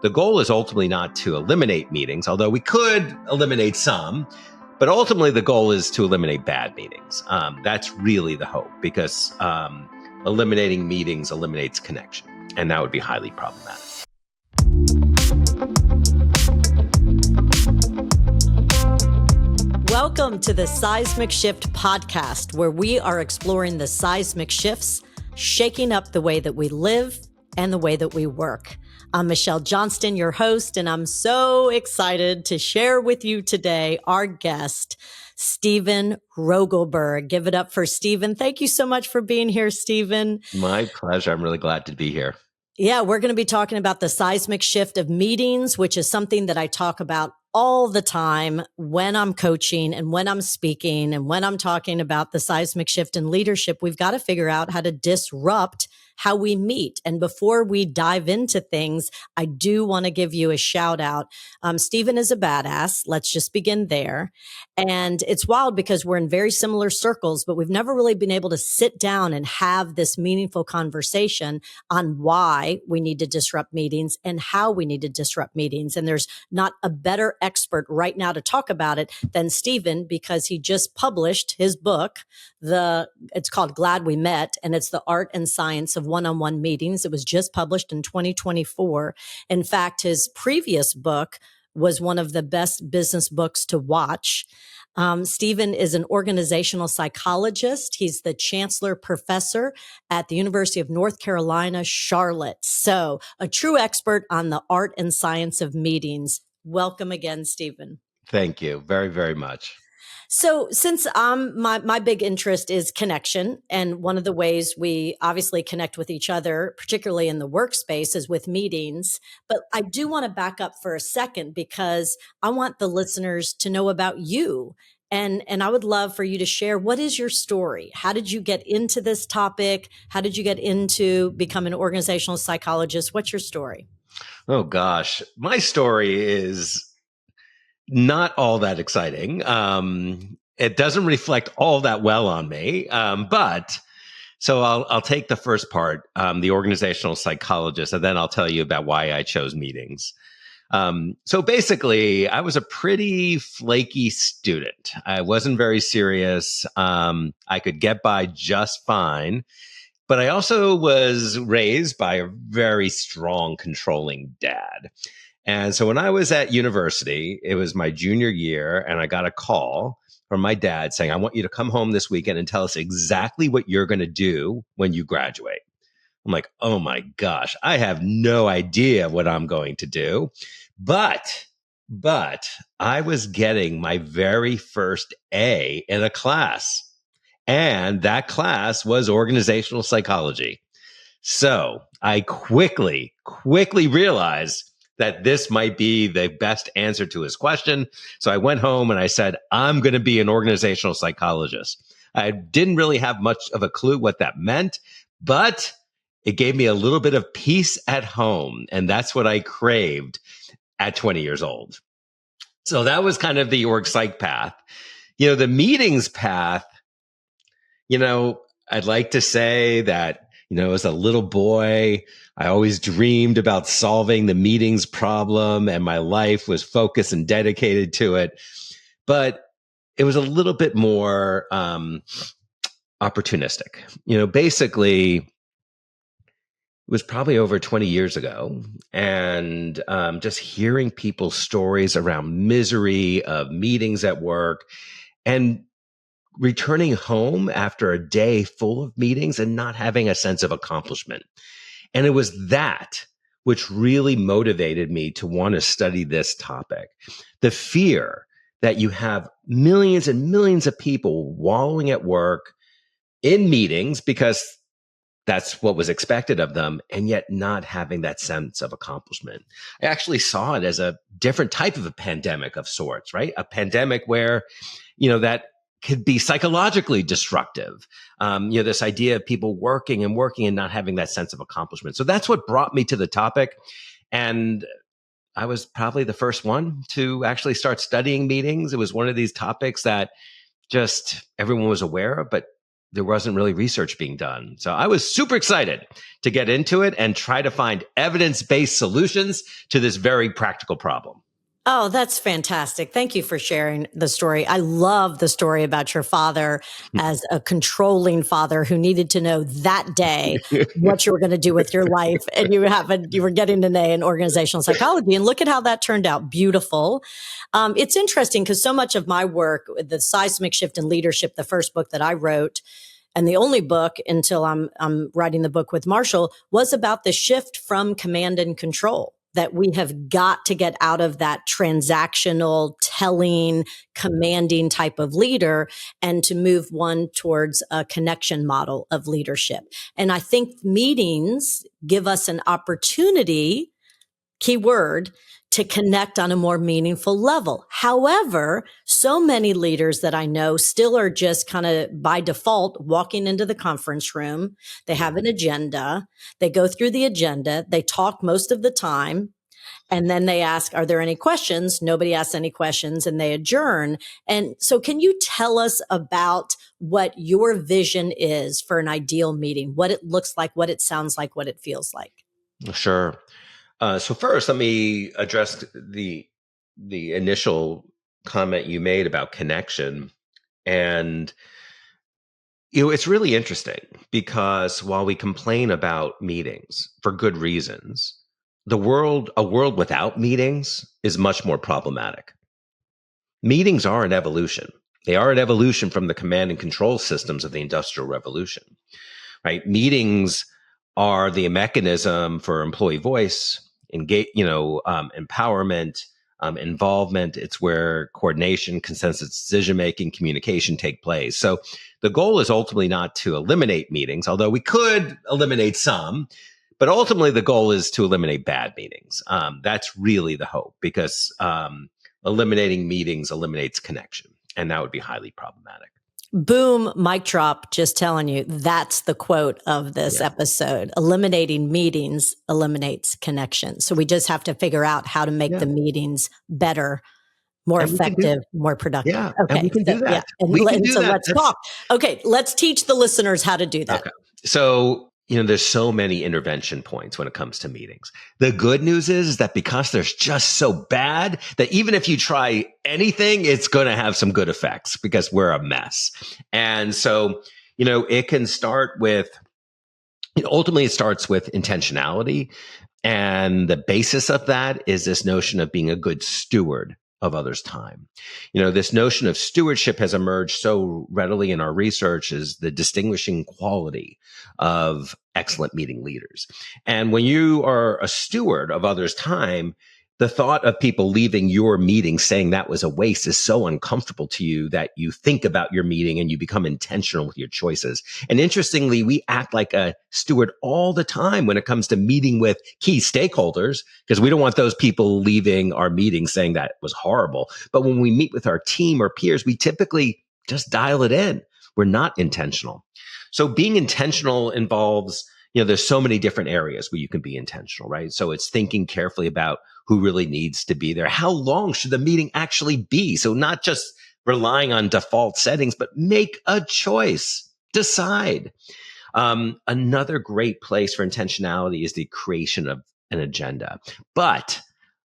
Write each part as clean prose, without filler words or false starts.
the goal is ultimately not to eliminate meetings, although we could eliminate some, but ultimately the goal is to eliminate bad meetings. That's really the hope, because eliminating meetings eliminates connection, and that would be highly problematic. Welcome to the Seismic Shift podcast, where we are exploring the seismic shifts, shaking up the way that we live and the way that we work. I'm Michelle Johnston, your host, and I'm so excited to share with you today our guest, Stephen Rogelberg. Give it up for Stephen. Thank you so much for being here, Stephen. My pleasure. I'm really glad to be here. Yeah, we're going to be talking about the seismic shift of meetings, which is something that I talk about all the time when I'm coaching and when I'm speaking and when I'm talking about the seismic shift in leadership. We've got to figure out how to disrupt how we meet. And before we dive into things, I do want to give you a shout out. Stephen is a badass. Let's just begin there. And it's wild because we're in very similar circles, but we've never really been able to sit down and have this meaningful conversation on why we need to disrupt meetings and how we need to disrupt meetings. And there's not a better expert right now to talk about it than Stephen, because he just published his book. It's called Glad We Met, and it's the art and science of one-on-one meetings. It was just published in 2024. In fact, his previous book was one of the best business books to watch. Stephen is an organizational psychologist. He's the chancellor professor at the University of North Carolina, Charlotte. So a true expert on the art and science of meetings. Welcome again, Stephen. Thank you very, very much. So since my big interest is connection, and one of the ways we obviously connect with each other, particularly in the workspace, is with meetings. But I do want to back up for a second, because I want the listeners to know about you. And I would love for you to share, what is your story? How did you get into this topic? How did you get into become an organizational psychologist? What's your story? Oh, gosh. My story is not all that exciting. It doesn't reflect all that well on me. But so I'll take the first part, the organizational psychologist, and then I'll tell you about why I chose meetings. So basically, I was a pretty flaky student. I wasn't very serious. I could get by just fine. But I also was raised by a very strong, controlling dad. And so when I was at university, it was my junior year, and I got a call from my dad saying, I want you to come home this weekend and tell us exactly what you're going to do when you graduate. I'm like, oh my gosh, I have no idea what I'm going to do. But I was getting my very first A in a class, and that class was organizational psychology. So I quickly realized that this might be the best answer to his question. So I went home and I said, I'm going to be an organizational psychologist. I didn't really have much of a clue what that meant, but it gave me a little bit of peace at home. And that's what I craved at 20 years old. So that was kind of the org psych path. The meetings path, I'd like to say that, as a little boy, I always dreamed about solving the meetings problem, and my life was focused and dedicated to it. But it was a little bit more opportunistic. Basically, it was probably over 20 years ago, and just hearing people's stories around misery of meetings at work, and returning home after a day full of meetings and not having a sense of accomplishment. And it was that which really motivated me to want to study this topic. The fear that you have millions and millions of people wallowing at work in meetings because that's what was expected of them, and yet not having that sense of accomplishment. I actually saw it as a different type of a pandemic of sorts, right? A pandemic where, that could be psychologically destructive. This idea of people working and not having that sense of accomplishment. So that's what brought me to the topic. And I was probably the first one to actually start studying meetings. It was one of these topics that just everyone was aware of, but there wasn't really research being done. So I was super excited to get into it and try to find evidence-based solutions to this very practical problem. Oh, that's fantastic. Thank you for sharing the story. I love the story about your father as a controlling father who needed to know that day what you were going to do with your life. And you were getting an A in organizational psychology. And look at how that turned out. Beautiful. It's interesting because so much of my work, the Seismic Shift in Leadership, the first book that I wrote, and the only book until I'm writing the book with Marshall, was about the shift from command and control, that we have got to get out of that transactional, telling, commanding type of leader and to move one towards a connection model of leadership. And I think meetings give us an opportunity, keyword, to connect on a more meaningful level. However, so many leaders that I know still are just kind of by default walking into the conference room. They have an agenda. They go through the agenda. They talk most of the time. And then they ask, are there any questions? Nobody asks any questions and they adjourn. And so can you tell us about what your vision is for an ideal meeting, what it looks like, what it sounds like, what it feels like? Sure. So first, let me address the initial comment you made about connection. And it's really interesting because while we complain about meetings for good reasons, a world without meetings is much more problematic. Meetings are an evolution. They are an evolution from the command and control systems of the Industrial Revolution, right? Meetings are the mechanism for employee voice, empowerment, involvement. It's where coordination, consensus decision-making, communication take place. So the goal is ultimately not to eliminate meetings, although we could eliminate some, but ultimately the goal is to eliminate bad meetings. That's really the hope, because eliminating meetings eliminates connection, and that would be highly problematic. Boom, mic drop, just telling you, that's the quote of this episode. Eliminating meetings eliminates connection. So we just have to figure out how to make the meetings better, more effective, more productive. Yeah, okay, and we can do that. Yeah. Let's talk. Okay, let's teach the listeners how to do that. Okay. So, there's so many intervention points when it comes to meetings. The good news is that because they're just so bad that even if you try anything, it's going to have some good effects because we're a mess. And so, it can start with, ultimately it starts with intentionality. And the basis of that is this notion of being a good steward of others' time. This notion of stewardship has emerged so readily in our research as the distinguishing quality of excellent meeting leaders. And when you are a steward of others' time, the thought of people leaving your meeting saying that was a waste is so uncomfortable to you that you think about your meeting and you become intentional with your choices. And interestingly, we act like a steward all the time when it comes to meeting with key stakeholders, because we don't want those people leaving our meeting saying that was horrible. But when we meet with our team or peers, we typically just dial it in. We're not intentional. So being intentional involves, there's so many different areas where you can be intentional, right? So it's thinking carefully about who really needs to be there. How long should the meeting actually be? So not just relying on default settings, but make a choice, decide. Another great place for intentionality is the creation of an agenda. But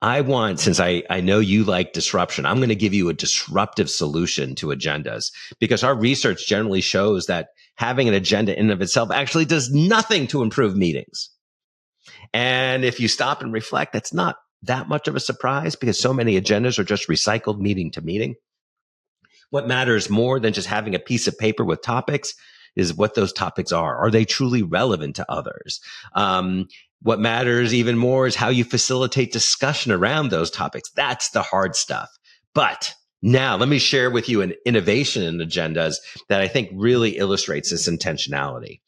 since I know you like disruption, I'm going to give you a disruptive solution to agendas, because our research generally shows that having an agenda in and of itself actually does nothing to improve meetings. And if you stop and reflect, that's not that much of a surprise, because so many agendas are just recycled meeting to meeting. What matters more than just having a piece of paper with topics is what those topics are. Are they truly relevant to others? What matters even more is how you facilitate discussion around those topics. That's the hard stuff. But now let me share with you an innovation in agendas that I think really illustrates this intentionality.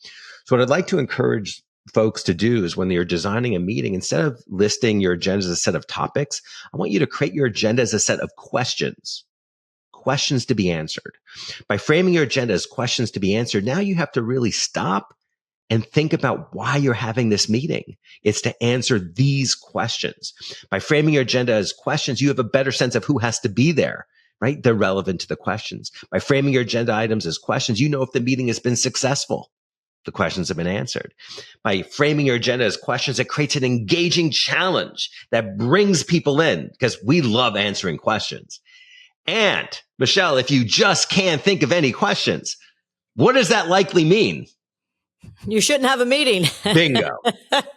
So what I'd like to encourage folks to do is, when you're designing a meeting, instead of listing your agenda as a set of topics, I want you to create your agenda as a set of questions to be answered. By framing your agenda as questions to be answered, now you have to really stop and think about why you're having this meeting. It's to answer these questions. By framing your agenda as questions, you have a better sense of who has to be there, right? They're relevant to the questions. By framing your agenda items as questions, you know if the meeting has been successful. The questions have been answered. By framing your agenda as questions, it creates an engaging challenge that brings people in because we love answering questions. And Michelle, if you just can't think of any questions, what does that likely mean? You shouldn't have a meeting. Bingo.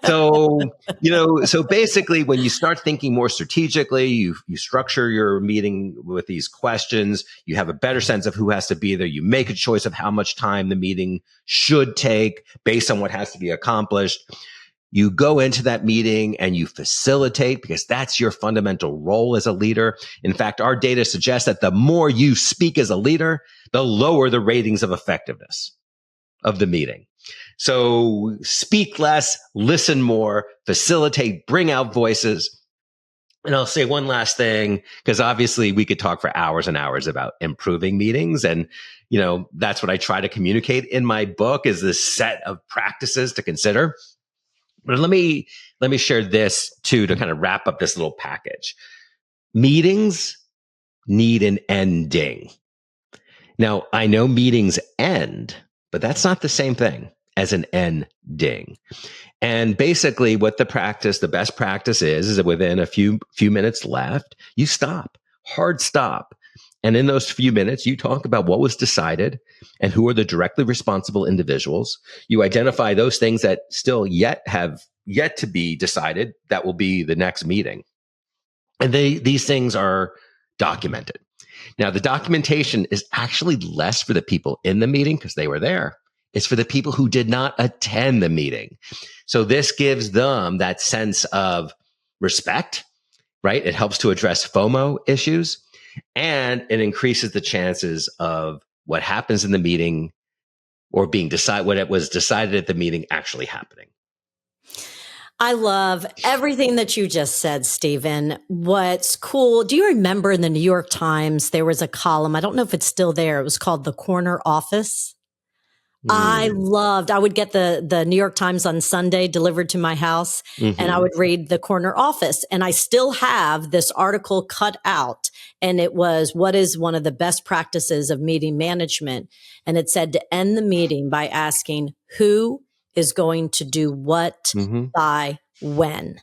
So basically when you start thinking more strategically, you structure your meeting with these questions, you have a better sense of who has to be there. You make a choice of how much time the meeting should take based on what has to be accomplished. You go into that meeting and you facilitate because that's your fundamental role as a leader. In fact, our data suggests that the more you speak as a leader, the lower the ratings of effectiveness of the meeting. So speak less, listen more, facilitate, bring out voices. And I'll say one last thing, because obviously we could talk for hours and hours about improving meetings. And, that's what I try to communicate in my book is this set of practices to consider. But let me share this too, to kind of wrap up this little package. Meetings need an ending. Now, I know meetings end, but that's not the same thing as an ending. And basically what the best practice is that within a few minutes left, you stop, hard stop. And in those few minutes, you talk about what was decided and who are the directly responsible individuals. You identify those things that still have yet to be decided. That will be the next meeting. And these things are documented. Now, the documentation is actually less for the people in the meeting because they were there. It's for the people who did not attend the meeting. So this gives them that sense of respect, right? It helps to address FOMO issues, and it increases the chances of what happens in the meeting or what it was decided at the meeting actually happening. I love everything that you just said, Stephen. What's cool, do you remember in the New York Times, there was a column, I don't know if it's still there, it was called The Corner Office. I would get the New York Times on Sunday delivered to my house, and I would read The Corner Office. And I still have this article cut out, and it was, what is one of the best practices of meeting management? And it said to end the meeting by asking, who is going to do what by when?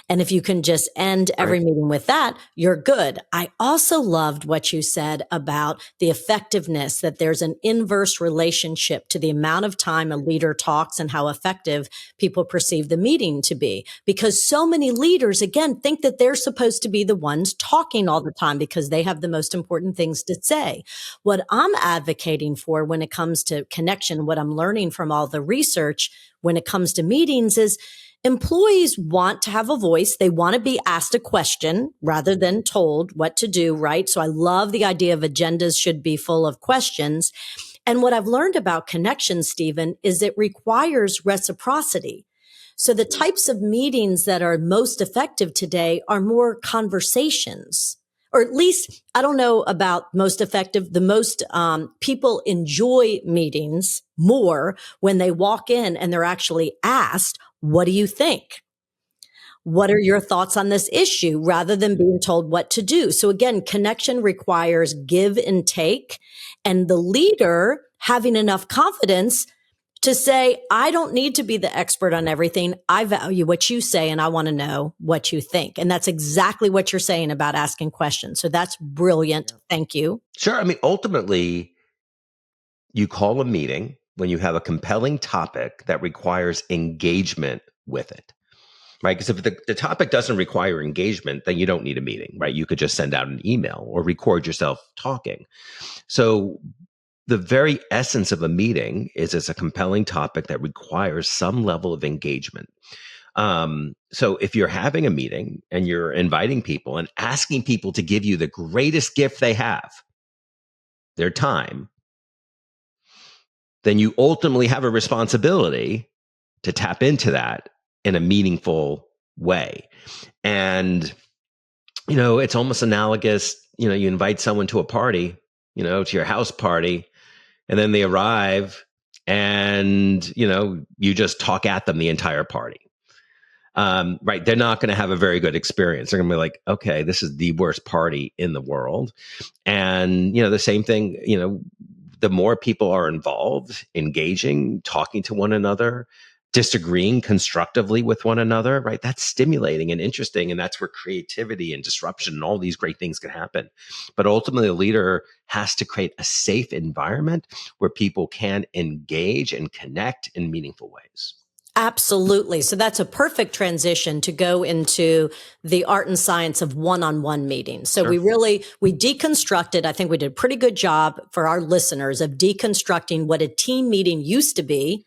And if you can just end every meeting with that, you're good. I also loved what you said about the effectiveness, that there's an inverse relationship to the amount of time a leader talks and how effective people perceive the meeting to be. Because so many leaders, again, think that they're supposed to be the ones talking all the time because they have the most important things to say. What I'm advocating for when it comes to connection, what I'm learning from all the research when it comes to meetings is employees want to have a voice. They want to be asked a question rather than told what to do, right? So I love the idea of agendas should be full of questions. And what I've learned about connection, Stephen, is it requires reciprocity. So the types of meetings that are most effective today are more conversations. Or at least, I don't know about most effective. The most people enjoy meetings more when they walk in and they're actually asked, what do you think? What are your thoughts on this issue, rather than being told what to do? So again, connection requires give and take, and the leader having enough confidence to say, I don't need to be the expert on everything. I value what you say and I want to know what you think. And that's exactly what you're saying about asking questions. So that's brilliant. Thank you. Sure. I mean, ultimately, you call a meeting when you have a compelling topic that requires engagement with it, right? Because if the topic doesn't require engagement, then you don't need a meeting, right? You could just send out an email or record yourself talking. So the very essence of a meeting is it's a compelling topic that requires some level of engagement. So if you're having a meeting and you're inviting people and asking people to give you the greatest gift they have, their time, then you ultimately have a responsibility to tap into that in a meaningful way. And, it's almost analogous, you invite someone to a party, to your house party, and then they arrive and, you just talk at them the entire party. right? They're not going to have a very good experience. They're going to be like, okay, this is the worst party in the world. And, the same thing, the more people are involved, engaging, talking to one another, disagreeing constructively with one another, right? That's stimulating and interesting. And that's where creativity and disruption and all these great things can happen. But ultimately, a leader has to create a safe environment where people can engage and connect in meaningful ways. Absolutely. So that's a perfect transition to go into the art and science of one-on-one meetings. So Sure. we deconstructed, I think we did a pretty good job for our listeners of deconstructing what a team meeting used to be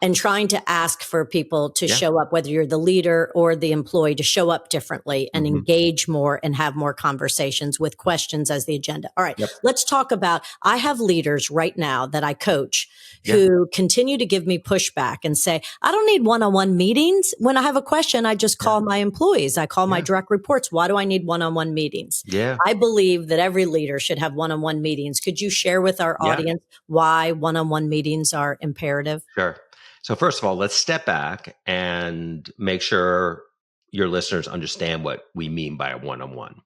and trying to ask for people to show up, whether you're the leader or the employee, to show up differently and engage more and have more conversations with questions as the agenda. All right, let's talk about, I have leaders right now that I coach who continue to give me pushback and say, I don't need one-on-one meetings. When I have a question, I just call my employees. I call my direct reports. Why do I need one-on-one meetings? I believe that every leader should have one-on-one meetings. Could you share with our audience why one-on-one meetings are imperative? Sure. So first of all, let's step back and make sure your listeners understand what we mean by a one-on-one.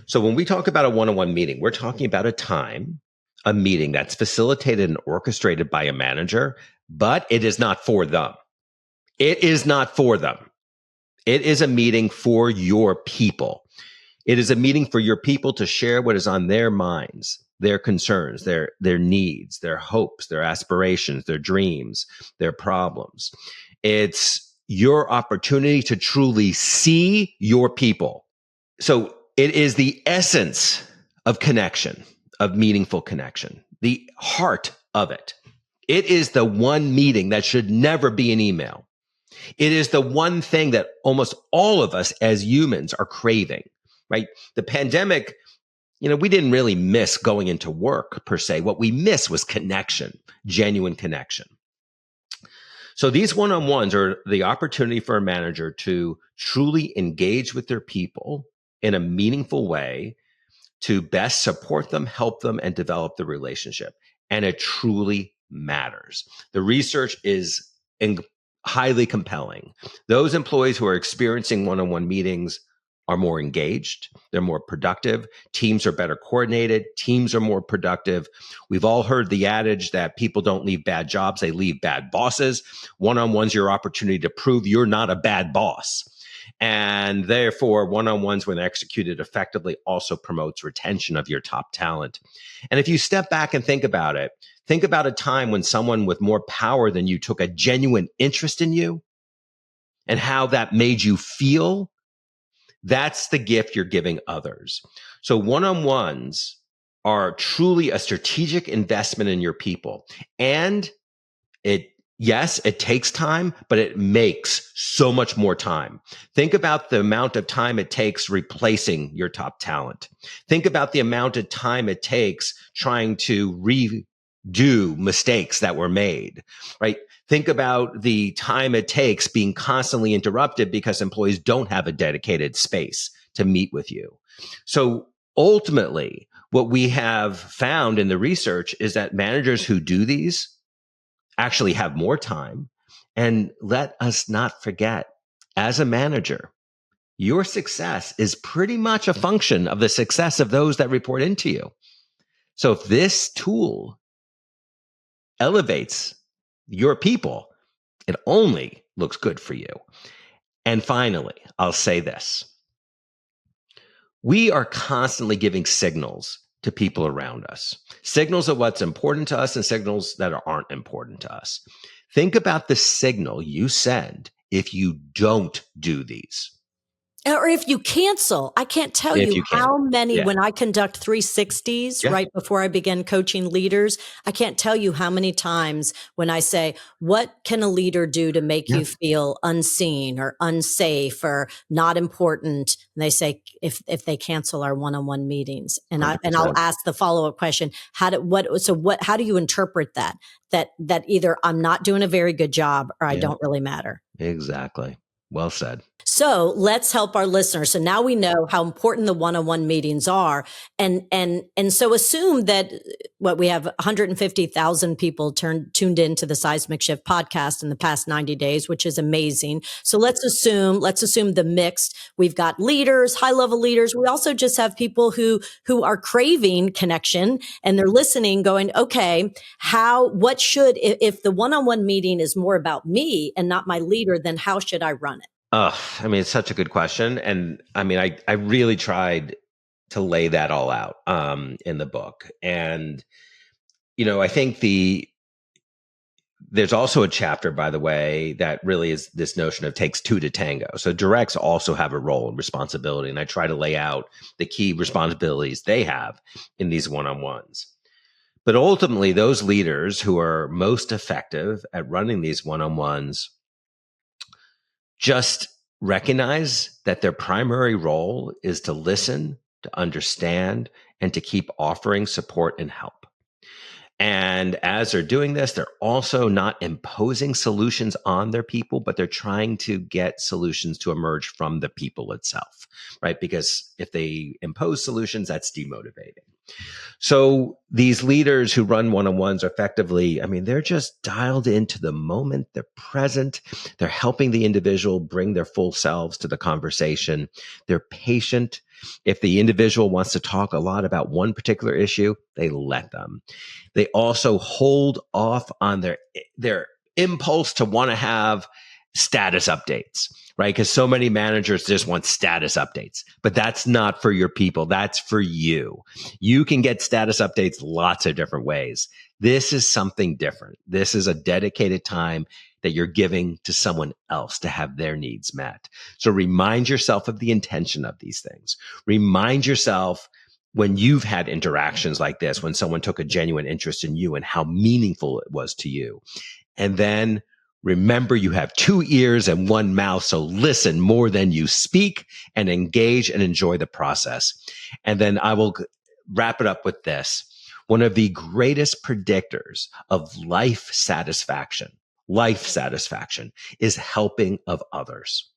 So when we talk about a one-on-one meeting, we're talking about a meeting that's facilitated and orchestrated by a manager, but it is not for them. It is not for them. It is a meeting for your people. It is a meeting for your people to share what is on their minds, their concerns, their needs, their hopes, their aspirations, their dreams, their problems. It's your opportunity to truly see your people. So it is the essence of connection, of meaningful connection, the heart of it. It is the one meeting that should never be an email. It is the one thing that almost all of us as humans are craving, right? The pandemic, we didn't really miss going into work per se. What we missed was connection, genuine connection. So these one-on-ones are the opportunity for a manager to truly engage with their people in a meaningful way to best support them, help them, and develop the relationship. And it truly matters. The research is highly compelling. Those employees who are experiencing one-on-one meetings are more engaged. They're more productive. Teams are better coordinated. Teams are more productive. We've all heard the adage that people don't leave bad jobs, they leave bad bosses. One-on-one's your opportunity to prove you're not a bad boss. And therefore, one-on-ones, when executed effectively, also promotes retention of your top talent. And if you step back and think about it, think about a time when someone with more power than you took a genuine interest in you and how that made you feel. That's the gift you're giving others. So one-on-ones are truly a strategic investment in your people. And yes, it takes time, but it makes so much more time. Think about the amount of time it takes replacing your top talent. Think about the amount of time it takes trying to redo mistakes that were made, right? Think about the time it takes being constantly interrupted because employees don't have a dedicated space to meet with you. So ultimately, what we have found in the research is that managers who do these actually have more time. And let us not forget, as a manager, your success is pretty much a function of the success of those that report into you. So if this tool elevates your people, it only looks good for you. And finally, I'll say this. We are constantly giving signals to people around us, signals of what's important to us and signals that aren't important to us. Think about the signal you send if you don't do these. Or if you cancel. I can't tell you how many, when I conduct 360s right before I begin coaching leaders, I can't tell you how many times when I say, what can a leader do to make you feel unseen or unsafe or not important? And they say, if they cancel our one-on-one meetings. And I'll ask the follow-up question, how do you interpret that? That either I'm not doing a very good job or I don't really matter. Exactly. Well said. So let's help our listeners. So now we know how important the one-on-one meetings are. And so assume that we have 150,000 people tuned into the Seismic Shift podcast in the past 90 days, which is amazing. So let's assume the mixed. We've got leaders, high-level leaders. We also just have people who are craving connection, and they're listening going, okay, if the one-on-one meeting is more about me and not my leader, then how should I run it? Oh, I mean, it's such a good question. And I mean, I really tried to lay that all out in the book. And, I think there's also a chapter, by the way, that really is this notion of takes two to tango. So directs also have a role and responsibility. And I try to lay out the key responsibilities they have in these one-on-ones. But ultimately, those leaders who are most effective at running these one-on-ones just recognize that their primary role is to listen, to understand, and to keep offering support and help. And as they're doing this, they're also not imposing solutions on their people, but they're trying to get solutions to emerge from the people itself, right? Because if they impose solutions, that's demotivating. So these leaders who run one-on-ones are effectively, I mean, they're just dialed into the moment. They're present. They're helping the individual bring their full selves to the conversation. They're patient. If the individual wants to talk a lot about one particular issue, they let them. They also hold off on their impulse to want to have status updates, right? Because so many managers just want status updates, but that's not for your people. That's for you. You can get status updates lots of different ways. This is something different. This is a dedicated time that you're giving to someone else to have their needs met. So remind yourself of the intention of these things. Remind yourself when you've had interactions like this, when someone took a genuine interest in you and how meaningful it was to you. And then remember, you have 2 ears and 1 mouth, so listen more than you speak and engage and enjoy the process. And then I will wrap it up with this. One of the greatest predictors of life satisfaction is helping of others.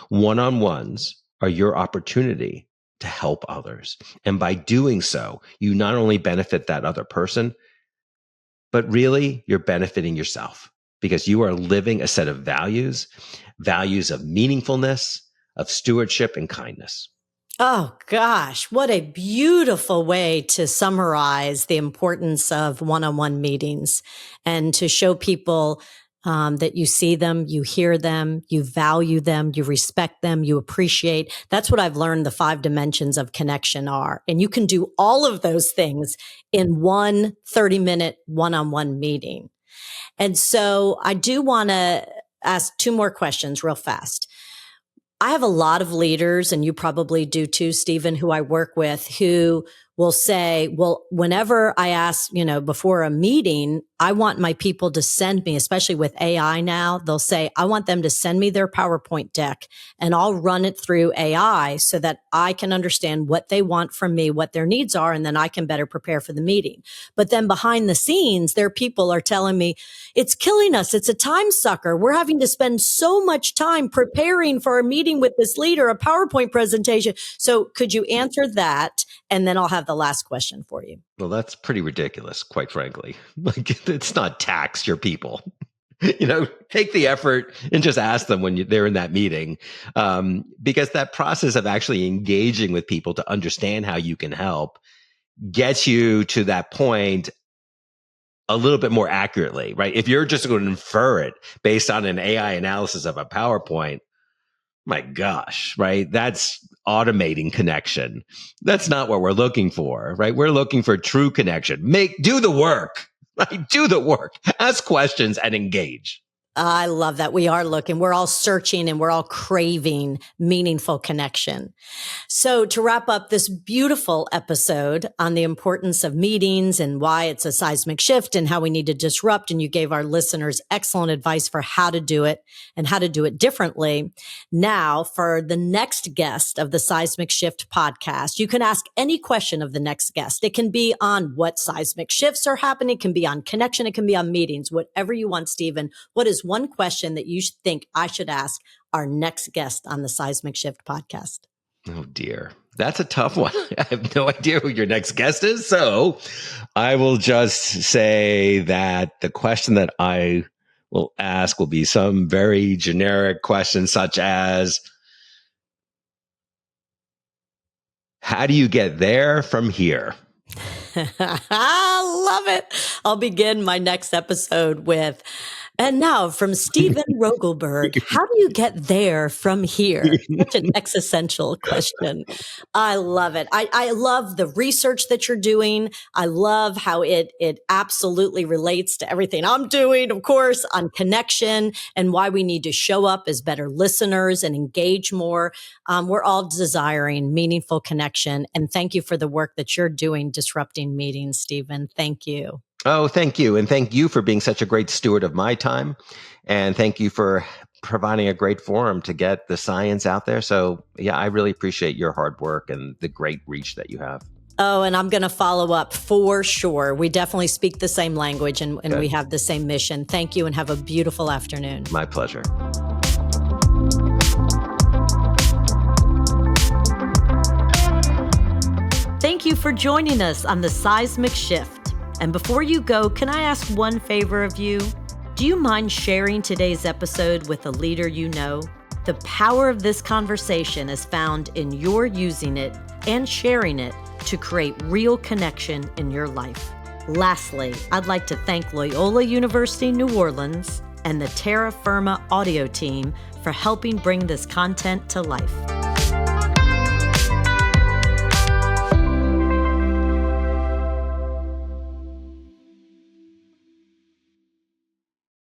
One-on-ones are your opportunity to help others. And by doing so, you not only benefit that other person, but really you're benefiting yourself, because you are living a set of values of meaningfulness, of stewardship, and kindness. Oh, gosh, what a beautiful way to summarize the importance of one-on-one meetings and to show people that you see them, you hear them, you value them, you respect them, you appreciate. That's what I've learned the 5 dimensions of connection are. And you can do all of those things in one 30-minute one-on-one meeting. And so I do want to ask 2 more questions real fast. I have a lot of leaders, and you probably do too, Stephen, who I work with, who will say, well, whenever I ask, before a meeting, I want my people to send me, especially with AI now, they'll say, I want them to send me their PowerPoint deck and I'll run it through AI so that I can understand what they want from me, what their needs are, and then I can better prepare for the meeting. But then behind the scenes, their people are telling me, it's killing us. It's a time sucker. We're having to spend so much time preparing for a meeting with this leader, a PowerPoint presentation. So could you answer that? And then I'll have the last question for you. Well, that's pretty ridiculous, quite frankly. Like, it's not tax your people. Take the effort and just ask them when they're in that meeting, because that process of actually engaging with people to understand how you can help gets you to that point a little bit more accurately, right? If you're just going to infer it based on an AI analysis of a PowerPoint, my gosh, right? That's automating connection. That's not what we're looking for, right? We're looking for true connection. Do the work, right? Do the work. Ask questions and engage. I love that. We're all searching and we're all craving meaningful connection. So to wrap up this beautiful episode on the importance of meetings and why it's a seismic shift and how we need to disrupt, and you gave our listeners excellent advice for how to do it and how to do it differently. Now, for the next guest of the Seismic Shift podcast, you can ask any question of the next guest. It can be on what seismic shifts are happening. It can be on connection. It can be on meetings, whatever you want, Stephen. What is one question that you think I should ask our next guest on the Seismic Shift podcast? Oh, dear. That's a tough one. I have no idea who your next guest is. So I will just say that the question that I will ask will be some very generic question, such as, how do you get there from here? I love it. I'll begin my next episode with, and now from Stephen Rogelberg, how do you get there from here? Such an existential question. I love it. I love the research that you're doing. I love how it absolutely relates to everything I'm doing, of course, on connection and why we need to show up as better listeners and engage more. We're all desiring meaningful connection. And thank you for the work that you're doing disrupting meetings, Stephen. Thank you. Oh, thank you. And thank you for being such a great steward of my time. And thank you for providing a great forum to get the science out there. So yeah, I really appreciate your hard work and the great reach that you have. Oh, and I'm going to follow up for sure. We definitely speak the same language and we have the same mission. Thank you and have a beautiful afternoon. My pleasure. Thank you for joining us on the Seismic Shift. And before you go, can I ask one favor of you? Do you mind sharing today's episode with a leader you know? The power of this conversation is found in your using it and sharing it to create real connection in your life. Lastly, I'd like to thank Loyola University New Orleans and the Terra Firma audio team for helping bring this content to life.